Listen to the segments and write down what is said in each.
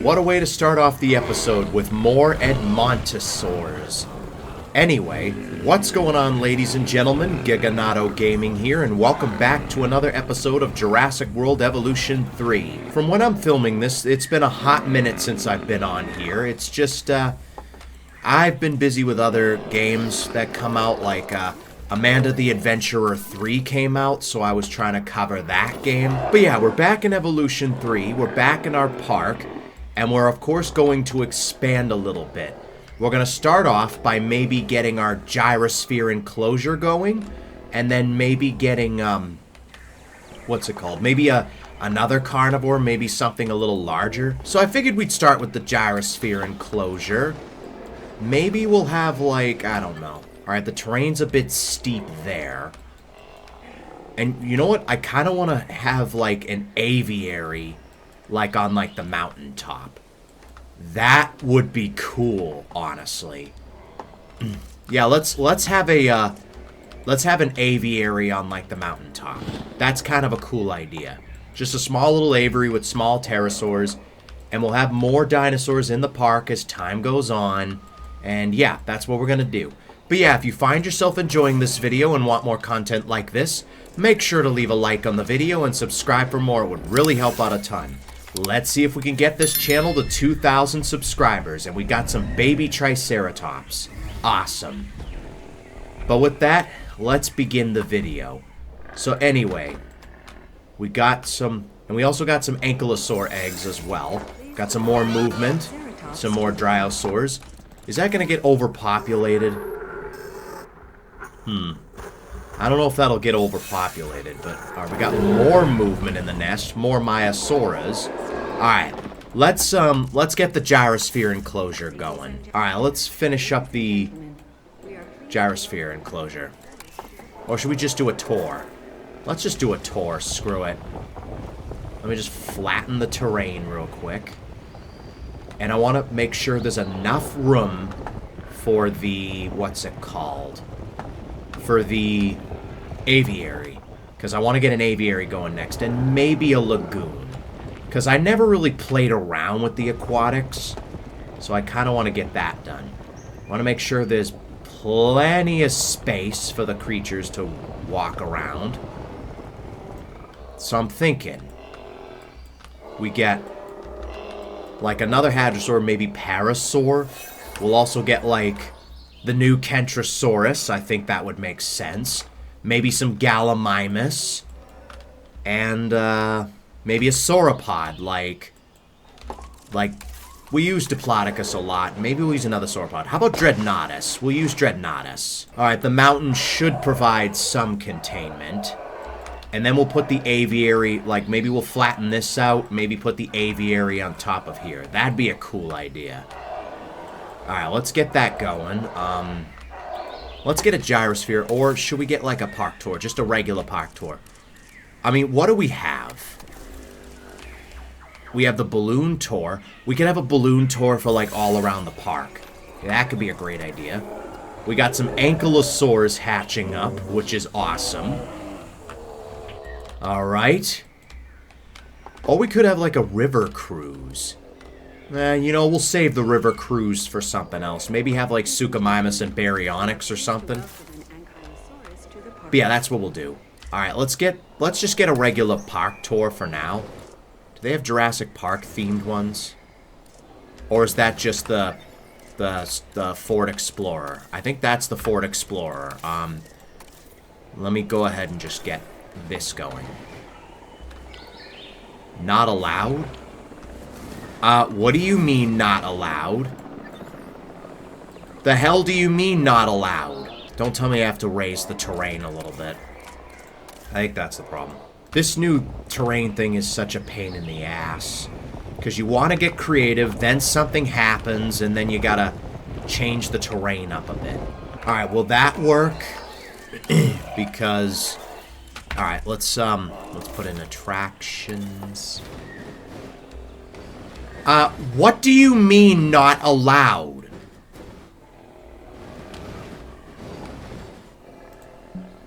What a way to start off the episode with more Edmontosaurs. Anyway, what's going on, ladies and gentlemen? Giganato Gaming here, and welcome back to another episode of Jurassic World Evolution 3. From when I'm filming this, it's been a hot minute since I've been on here. It's just, I've been busy with other games that come out, like, Amanda the Adventurer 3 came out, so I was trying to cover that game. But yeah, we're back in Evolution 3, we're back in our park, and we're, of course, going to expand a little bit. We're going to start off by maybe getting our gyrosphere enclosure going, and then maybe getting, what's it called? Maybe another carnivore, maybe something a little larger. So I figured we'd start with the gyrosphere enclosure. Maybe we'll have, like, I don't know. Alright, the terrain's a bit steep there. And you know what? I kind of want to have, like, an aviary, like, on, like, the mountaintop. That would be cool, honestly. Yeah, let's have a let's have an aviary on, like, the mountaintop. That's kind of a cool idea. Just a small little aviary with small pterosaurs, and we'll have more dinosaurs in the park as time goes on. And yeah, that's what we're gonna do. But yeah, if you find yourself enjoying this video and want more content like this, make sure to leave a like on the video and subscribe for more. It would really help out a ton. Let's see if we can get this channel to 2,000 subscribers, and we got some baby Triceratops. Awesome. But with that, let's begin the video. So anyway, we got some, and we also got some ankylosaur eggs as well. Got some more movement, some more dryosaurs. Is that going to get overpopulated? I don't know if that'll get overpopulated, but we got more movement in the nest, more Myosauras. Alright, let's get the gyrosphere enclosure going. Alright, let's finish up the gyrosphere enclosure. Or should we just do a tour? Let's just do a tour, screw it. Let me just flatten the terrain real quick. And I want to make sure there's enough room for the, what's it called? For the aviary, because I want to get an aviary going next, and maybe a lagoon, because I never really played around with the aquatics, so I kind of want to get that done. I want to make sure there's plenty of space for the creatures to walk around. So I'm thinking we get like another hadrosaur, maybe parasaur. We'll also get like the new Kentrosaurus. I think that would make sense. Maybe some Gallimimus. And, maybe a sauropod, like, we use Diplodocus a lot. Maybe we'll use another sauropod. How about Dreadnoughtus? We'll use Dreadnoughtus. Alright, the mountain should provide some containment. And then we'll put the aviary, like, maybe we'll flatten this out. Maybe put the aviary on top of here. That'd be a cool idea. Alright, let's get that going. Let's get a gyrosphere, or should we get like a park tour? Just a regular park tour. I mean, what do we have? We have the balloon tour. We could have a balloon tour for like all around the park. That could be a great idea. We got some ankylosaurs hatching up, which is awesome. Alright. Or we could have like a river cruise. You know, we'll save the river cruise for something else. Maybe have, like, Suchomimus and Baryonyx or something. But yeah, that's what we'll do. Alright, let's just get a regular park tour for now. Do they have Jurassic Park themed ones? Or is that just the Ford Explorer? I think that's the Ford Explorer. Let me go ahead and just get this going. Not allowed? What do you mean not allowed? The hell do you mean not allowed? Don't tell me I have to raise the terrain a little bit. I think that's the problem. This new terrain thing is such a pain in the ass. Because you want to get creative, then something happens, and then you gotta change the terrain up a bit. Alright, will that work? Because... Alright, let's put in attractions... what do you mean not allowed?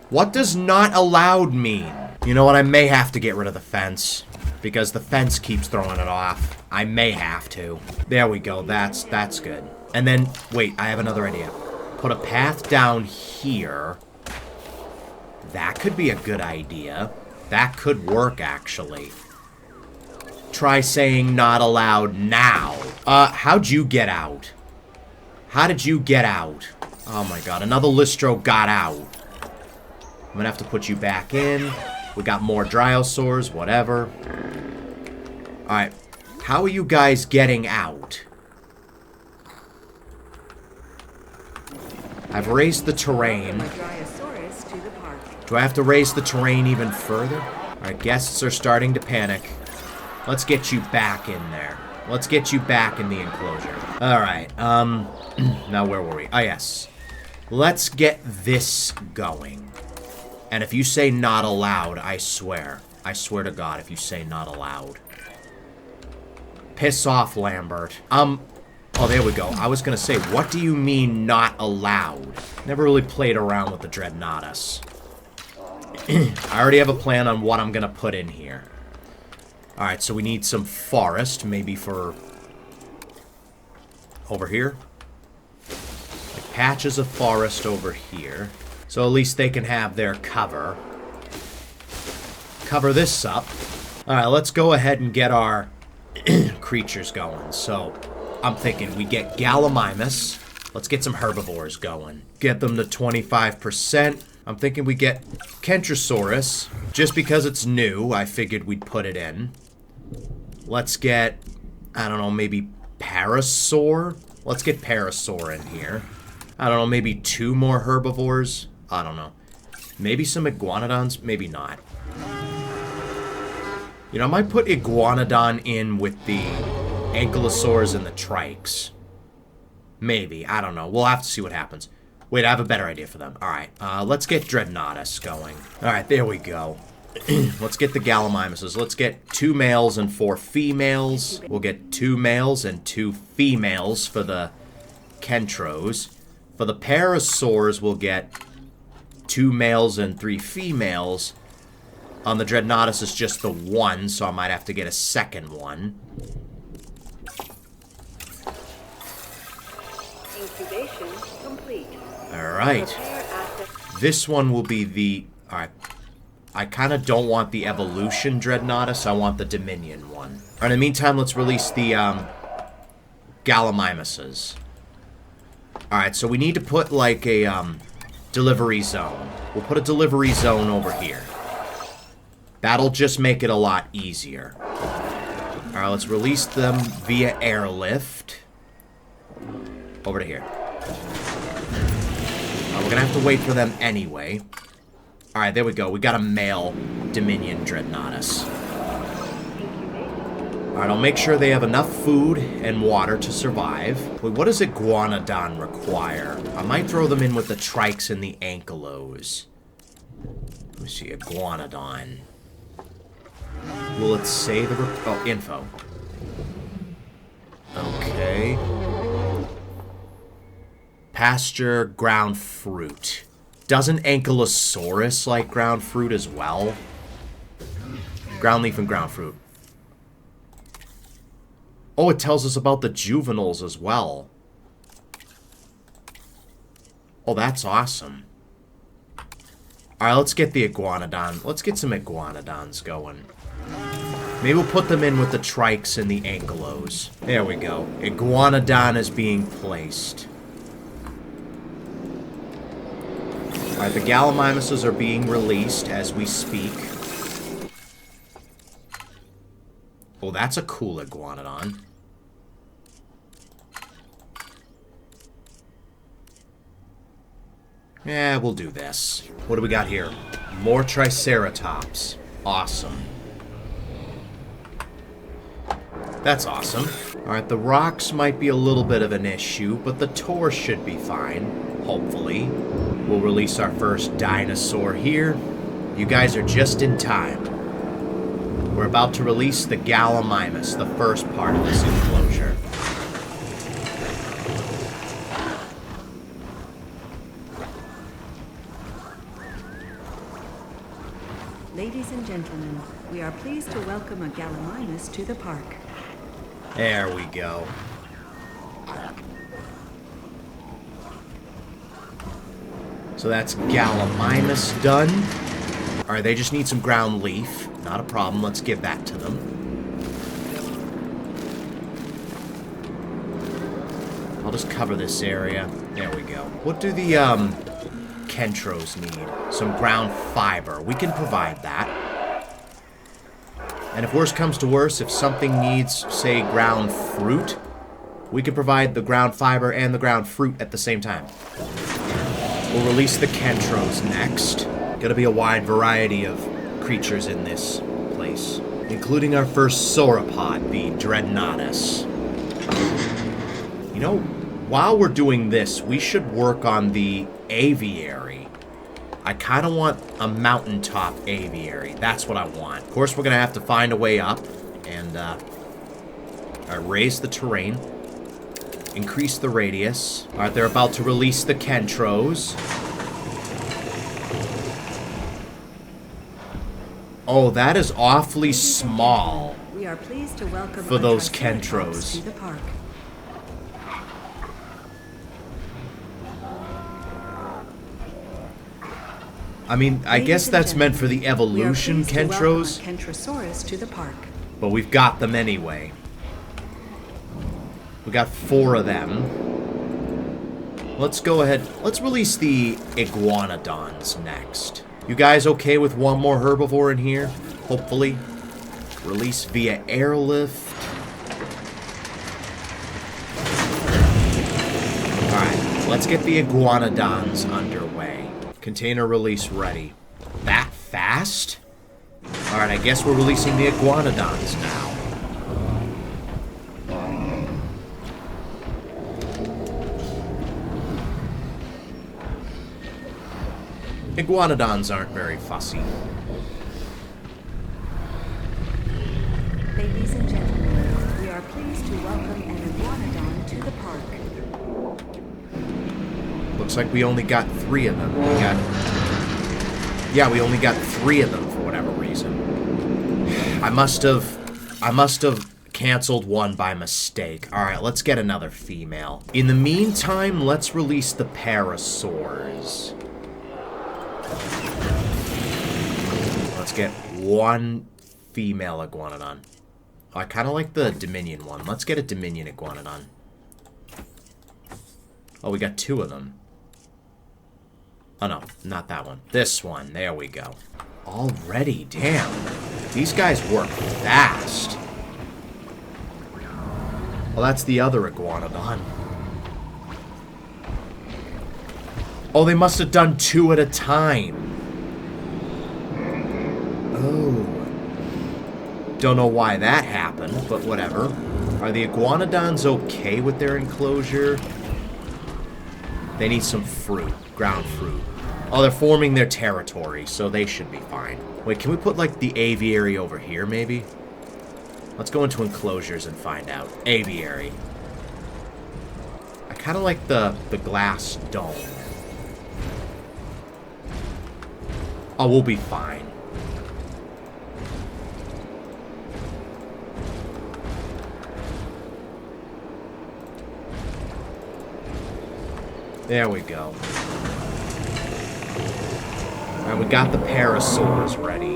What does not allowed mean? You know what, I may have to get rid of the fence. because the fence keeps throwing it off. I may have to. There we go. That's good. And then, wait, I have another idea. Put a path down here. That could be a good idea. That could work, actually. Try saying not allowed now. How'd you get out? How did you get out? Oh my god, another Listro got out. I'm gonna have to put you back in. We got more Dryosaurs, whatever. Alright, how are you guys getting out? I've raised the terrain. Do I have to raise the terrain even further? Alright, guests are starting to panic. Let's get you back in there. Let's get you back in the enclosure. Alright, now where were we? Ah, yes. Let's get this going. And if you say not allowed, I swear to God, if you say not allowed. Piss off, Lambert. Oh, there we go. I was gonna say, what do you mean not allowed? Never really played around with the Dreadnoughtus. I already have a plan on what I'm gonna put in here. Alright, so we need some forest, maybe for... over here? Like patches of forest over here. So at least they can have their cover. Cover this up. Alright, let's go ahead and get our creatures going. So, I'm thinking we get Gallimimus. Let's get some herbivores going. Get them to 25%. I'm thinking we get Kentrosaurus. Just because it's new, I figured we'd put it in. Let's get, I don't know, maybe Parasaur? Let's get Parasaur in here. I don't know, maybe 2 more herbivores? I don't know. Maybe some Iguanodons? Maybe not. You know, I might put Iguanodon in with the Ankylosaurs and the Trikes. Maybe. I don't know. We'll have to see what happens. Wait, I have a better idea for them. Alright, let's get Dreadnoughtus going. Alright, there we go. Let's get the Gallimimuses. Let's get 2 males and 4 females. We'll get 2 males and 2 females for the Kentros. For the Parasaurs, we'll get 2 males and 3 females. On the Dreadnoughtus, it's just the 1, so I might have to get a second one. Incubation complete. Alright. This one will be the... Alright. I kind of don't want the Evolution Dreadnoughtus. I want the Dominion one. Alright, in the meantime, let's release the Gallimimuses. Alright, so we need to put like a delivery zone. We'll put a delivery zone over here. That'll just make it a lot easier. Alright, let's release them via airlift. Over to here. We're gonna have to wait for them anyway. Alright, there we go. We got a male Dominion Dreadnoughtus. Alright, I'll make sure they have enough food and water to survive. Wait, what does Iguanodon require? I might throw them in with the Trikes and the Ankylos. Let me see, Iguanodon. Will it say the... oh, info. Okay. Pasture ground fruit. Doesn't Ankylosaurus like ground fruit as well? Ground leaf and ground fruit. Oh, it tells us about the juveniles as well. Oh, that's awesome. Alright, let's get the Iguanodon. Let's get some Iguanodons going. Maybe we'll put them in with the Trikes and the Ankylos. There we go. Iguanodon is being placed. Alright, the Gallimimuses are being released as we speak. Oh, that's a cool Iguanodon. Yeah, we'll do this. What do we got here? More Triceratops. Awesome. That's awesome. Alright, the rocks might be a little bit of an issue, but the Tor should be fine. Hopefully. We'll release our first dinosaur here. You guys are just in time. We're about to release the Gallimimus, the first part of this enclosure. Ladies and gentlemen, we are pleased to welcome a Gallimimus to the park. There we go. So that's Gallimimus done. Alright, they just need some ground leaf. Not a problem. Let's give that to them. I'll just cover this area. There we go. What do the Kentros need? Some ground fiber. We can provide that. And if worse comes to worse, if something needs, say, ground fruit, we can provide the ground fiber and the ground fruit at the same time. We'll release the Kentros next. Gonna be a wide variety of creatures in this place, including our first sauropod, the Dreadnoughtus. You know, while we're doing this, we should work on the aviary. I kind of want a mountaintop aviary. That's what I want. Of course, we're going to have to find a way up and raise the terrain. Increase the radius. All right, they're about to release the Kentros. Oh, that is awfully small. We are pleased to welcome for those Triceratops Kentros. to the park. I mean, I guess that's meant for the We are evolution pleased to welcome Kentros, a Kentrosaurus to the park. but we've got them anyway. We got 4 of them. Let's go ahead. Let's release the Iguanodons next. You guys okay with one more herbivore in here? Hopefully. Release via airlift. Alright, let's get the Iguanodons underway. Container release ready. That fast? Alright, I guess we're releasing the Iguanodons now. Iguanodons aren't very fussy. Ladies and gentlemen, we are pleased to welcome an iguanodon to the park. Looks like we only got 3 of them. We only got 3 of them for whatever reason. I must have canceled one by mistake. Alright, let's get another female. In the meantime, let's release the parasaurs. Let's get 1 female iguanodon. Oh, I kind of like the Dominion one. Let's get a Dominion iguanodon. Oh, we got 2 of them. Oh, no, not that one. This one. There we go. Already, damn. These guys work fast. Well, that's the other iguanodon. Oh, they must have done 2 at a time. Oh. Don't know why that happened, but whatever. Are the iguanodons okay with their enclosure? They need some fruit. Ground fruit. Oh, they're forming their territory, so they should be fine. Wait, can we put, like, the aviary over here, maybe? Let's go into enclosures and find out. Aviary. I kind of like the glass dome. Oh, we'll be fine. There we go. Alright, we got the parasaurs ready.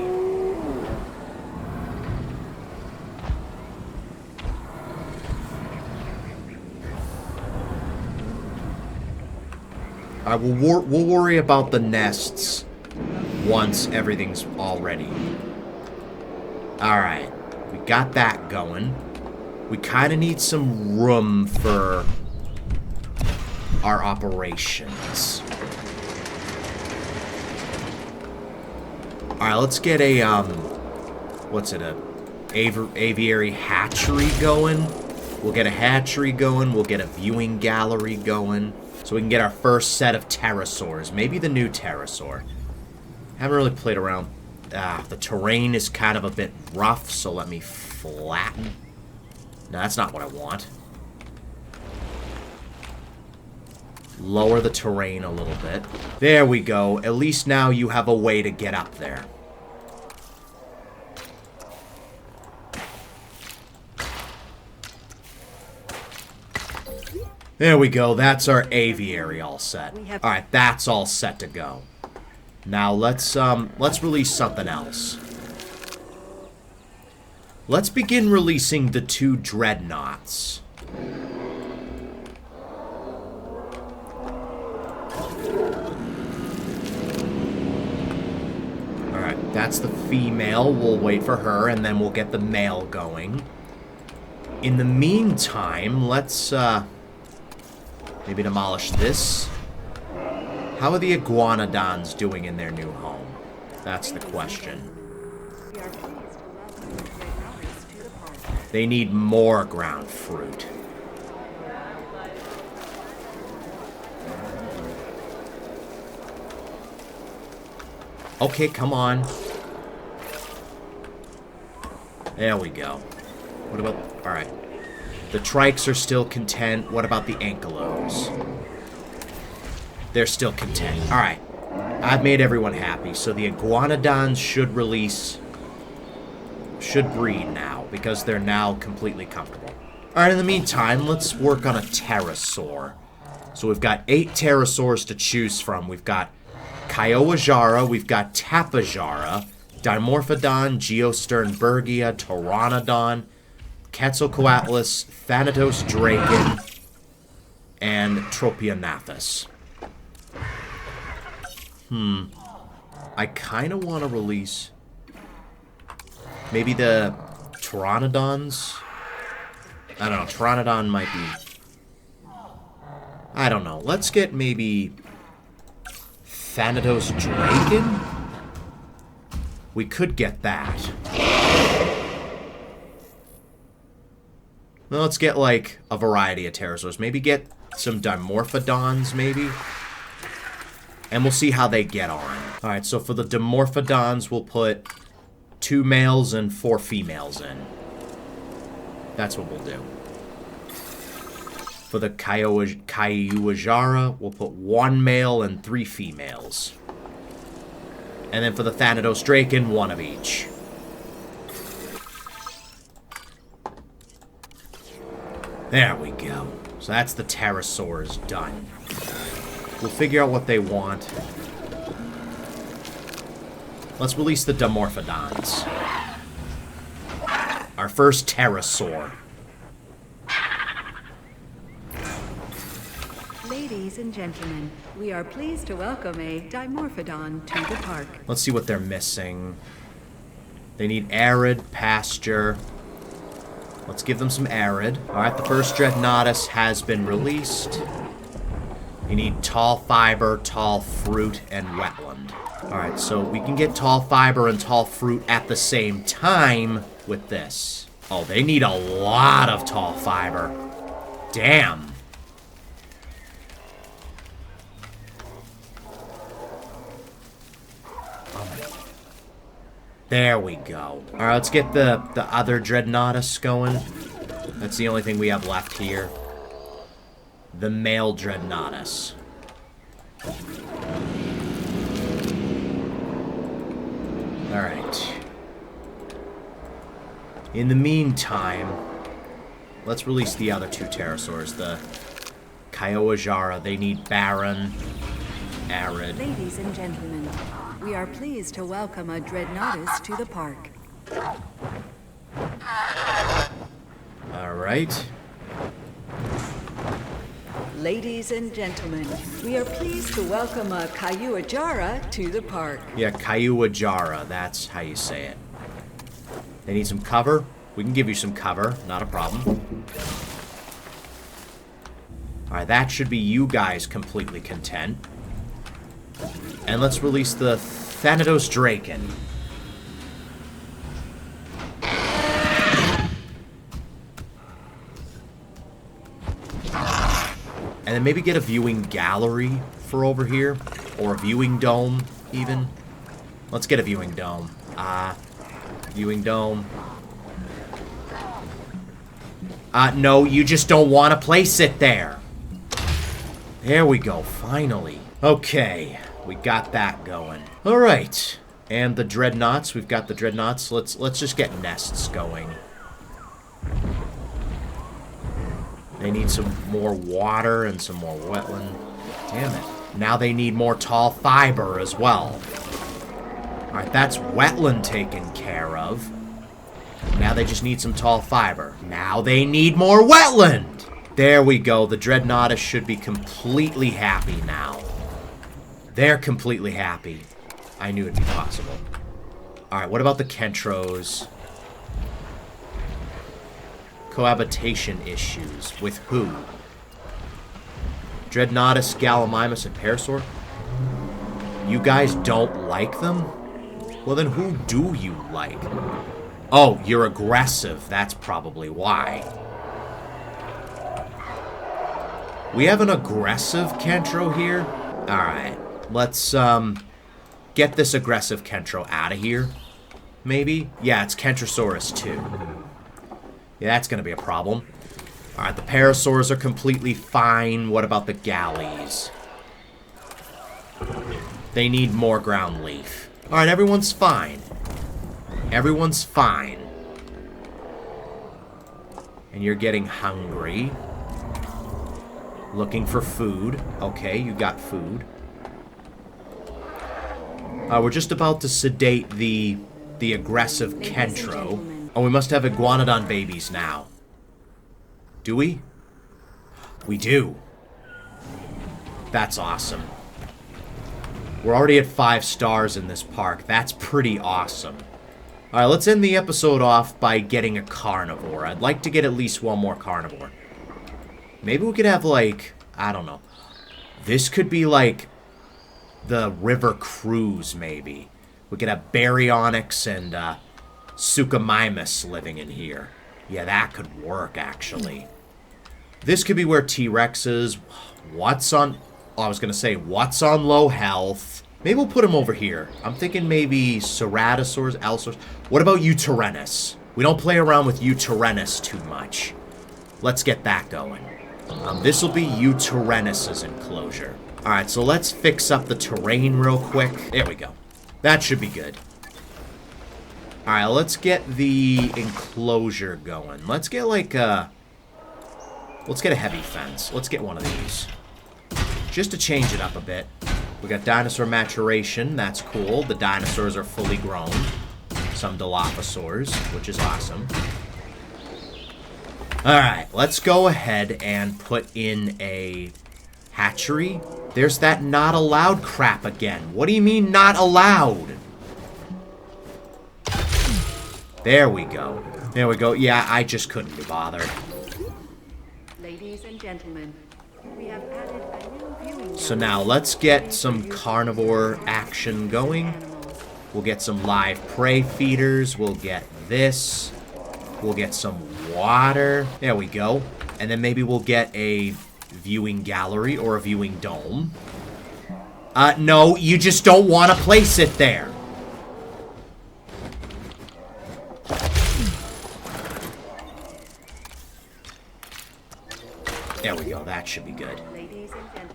Alright, we'll worry about the nests once everything's all ready. Alright, we got that going. We kind of need some room for our operations. Alright, let's get a, what's it, aviary hatchery going. We'll get a hatchery going, we'll get a viewing gallery going, so we can get our first set of pterosaurs. Maybe the new pterosaur. Haven't really played around. The terrain is kind of a bit rough, so let me flatten. No, that's not what I want. Lower the terrain a little bit. There we go. At least now you have a way to get up there. There we go. That's our aviary all set. Alright, that's all set to go. Now let's release something else. Let's begin releasing the 2 dreadnoughts. Alright, that's the female. We'll wait for her, and then we'll get the male going. In the meantime, let's, maybe demolish this. How are the iguanodons doing in their new home? That's the question. They need more ground fruit. Okay, come on. There we go. What about... Alright. The trikes are still content. What about the ankylos? They're still content. Alright. I've made everyone happy. So the iguanodons should release... should breed now, because they're now completely comfortable. Alright, in the meantime, let's work on a pterosaur. So we've got 8 pterosaurs to choose from. We've got Kiowa, we've got Tapajara, Dimorphodon, Geosternbergia, Pteranodon, Quetzalcoatlus, Thanatos Draken, and Tropionathus. I kind of want to release maybe the Pteranodons. I don't know, Pteranodon might be... I don't know, let's get maybe Thanatos Draken? We could get that. Well, let's get, like, a variety of pterosaurs. Maybe get some Dimorphodons, maybe? And we'll see how they get on. Alright, so for the Dimorphodons, we'll put 2 males and 4 females in. That's what we'll do. For the Kaiuajara, we'll put 1 male and 3 females. And then for the Thanatos Draken, 1 of each. There we go. So that's the pterosaurs done. We'll figure out what they want. Let's release the Dimorphodons. Our first pterosaur. Ladies and gentlemen, we are pleased to welcome a Dimorphodon to the park. Let's see what they're missing. They need arid, pasture. Let's give them some arid. Alright, the first Dreadnoughtus has been released. You need tall fiber, tall fruit, and wetland. Alright, so we can get tall fiber and tall fruit at the same time with this. Oh, they need a lot of tall fiber. Damn. There we go. Alright, let's get the other Dreadnoughtus going. That's the only thing we have left here. The male Dreadnoughtus. Alright. In the meantime, let's release the other 2 pterosaurs. The Kiowa, they need barren, arid. Ladies and gentlemen, we are pleased to welcome a Dreadnoughtus to the park. Alright. Ladies and gentlemen, we are pleased to welcome a Kaiuajara to the park. Yeah, Kaiuajara, that's how you say it. They need some cover. We can give you some cover, not a problem. Alright, that should be you guys completely content. And let's release the Thanatos Draken. And then maybe get a viewing gallery for over here. Or a viewing dome, even. Let's get a viewing dome. Viewing dome. No, you just don't want to place it there. There we go, finally. Okay, we got that going. Alright. And the Dreadnoughts, we've got the Dreadnoughts. Let's just get nests going. They need some more water and some more wetland. Damn it. Now they need more tall fiber as well. Alright, that's wetland taken care of. Now they just need some tall fiber. Now they need more wetland! There we go. The Dreadnoughtus should be completely happy now. They're completely happy. I knew it'd be possible. Alright, what about the Kentros? Cohabitation issues. With who? Dreadnoughtus, Gallimimus, and Parasaur? You guys don't like them? Well, then who do you like? Oh, you're aggressive. That's probably why. We have an aggressive Kentro here. Alright. Let's, get this aggressive Kentro out of here. Maybe? Yeah, it's Kentrosaurus 2. Yeah, that's gonna be a problem. Alright, the Parasaurs are completely fine. What about the Galleys? They need more ground leaf. Alright, everyone's fine. Everyone's fine. And you're getting hungry. Looking for food. Okay, you got food. We're just about to sedate the aggressive Kentro. Oh, we must have Iguanodon babies now. Do we? We do. That's awesome. We're already at 5 stars in this park. That's pretty awesome. Alright, let's end the episode off by getting a carnivore. I'd like to get at least one more carnivore. Maybe we could have, like, I don't know. This could be, like, the River Cruise, maybe. We could have Baryonyx and Suchomimus living in here. Yeah, that could work, actually. This could be where T-Rex is. What's on... Oh, I was going to say, what's on low health? Maybe we'll put him over here. I'm thinking maybe Ceratosaurs, Allosaurs. What about Utyrannus? We don't play around with Utyrannus too much. Let's get that going. This will be Utyrannus's enclosure. Alright, so let's fix up the terrain real quick. There we go. That should be good. Alright, let's get the enclosure going. Let's get like a... Let's get a heavy fence. Let's get one of these. Just to change it up a bit. We got dinosaur maturation. That's cool. The dinosaurs are fully grown. Some Dilophosaurs, which is awesome. Alright, let's go ahead and put in a hatchery. There's that not allowed crap again. What do you mean not allowed? There we go. There we go. Yeah, I just couldn't be bothered. Ladies and gentlemen, we have added a new viewing. So now let's get some carnivore action going. We'll get some live prey feeders. We'll get this. We'll get some water. There we go. And then maybe we'll get a viewing gallery or a viewing dome. No, you just don't want to place it there. There we go. That should be good.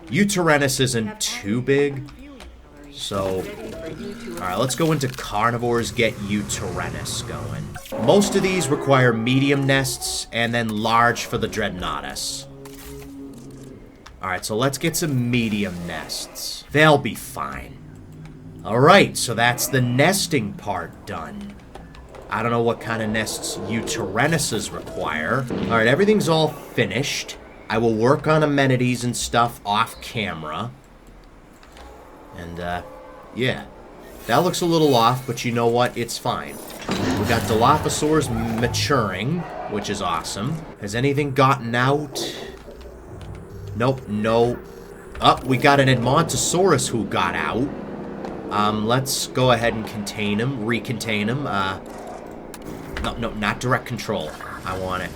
Utyrannus isn't too big. So, alright, let's go into carnivores, get Utyrannus going. Most of these require medium nests, and then large for the Dreadnoughtus. Alright, so let's get some medium nests. They'll be fine. Alright, so that's the nesting part done. I don't know what kind of nests Utyrannuses require. Alright, everything's all finished. I will work on amenities and stuff off camera. And, yeah. That looks a little off, but you know what? It's fine. We got Dilophosaurs maturing, which is awesome. Has anything gotten out? Nope, no. Oh, we got an Edmontosaurus who got out. Let's go ahead and contain him, recontain him. No, not direct control. I want it.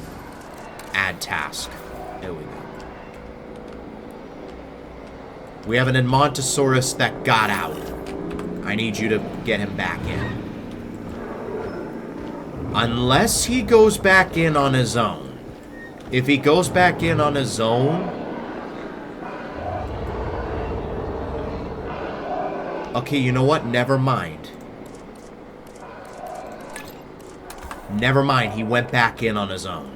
Add task. There we go. We have an Edmontosaurus that got out. I need you to get him back in. Unless he goes back in on his own. If he goes back in on his own... Okay, you know what? Never mind. Never mind, he went back in on his own.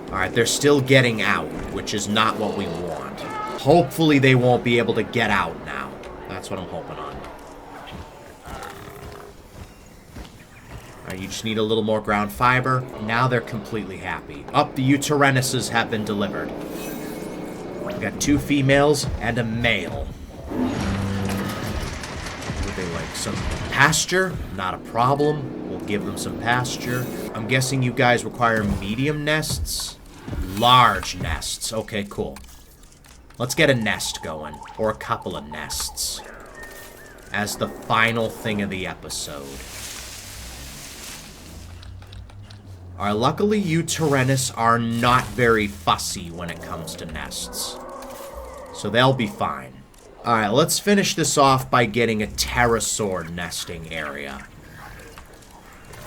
Alright, they're still getting out, which is not what we want. Hopefully they won't be able to get out now. That's what I'm hoping on. Alright, you just need a little more ground fiber. Now they're completely happy. The Uterenuses have been delivered. We got 2 females and a male. Would they like some pasture? Not a problem. We'll give them some pasture. I'm guessing you guys require medium nests? Large nests. Okay, cool. Let's get a nest going. Or a couple of nests. As the final thing of the episode. Luckily, Uterenus are not very fussy when it comes to nests. So they'll be fine. Alright, let's finish this off by getting a pterosaur nesting area.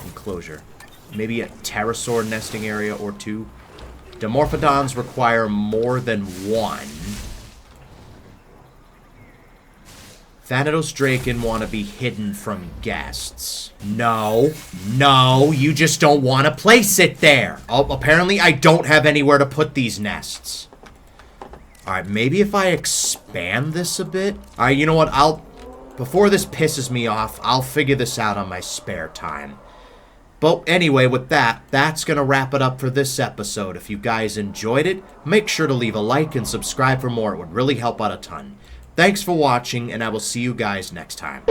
Enclosure. Maybe a pterosaur nesting area or 2. Dimorphodons require more than 1. Thanatos Draken want to be hidden from guests. No, you just don't want to place it there. Oh, apparently I don't have anywhere to put these nests. Alright, maybe if I expand this a bit? Alright, you know what, before this pisses me off, I'll figure this out on my spare time. But anyway, with that, that's going to wrap it up for this episode. If you guys enjoyed it, make sure to leave a like and subscribe for more. It would really help out a ton. Thanks for watching, and I will see you guys next time.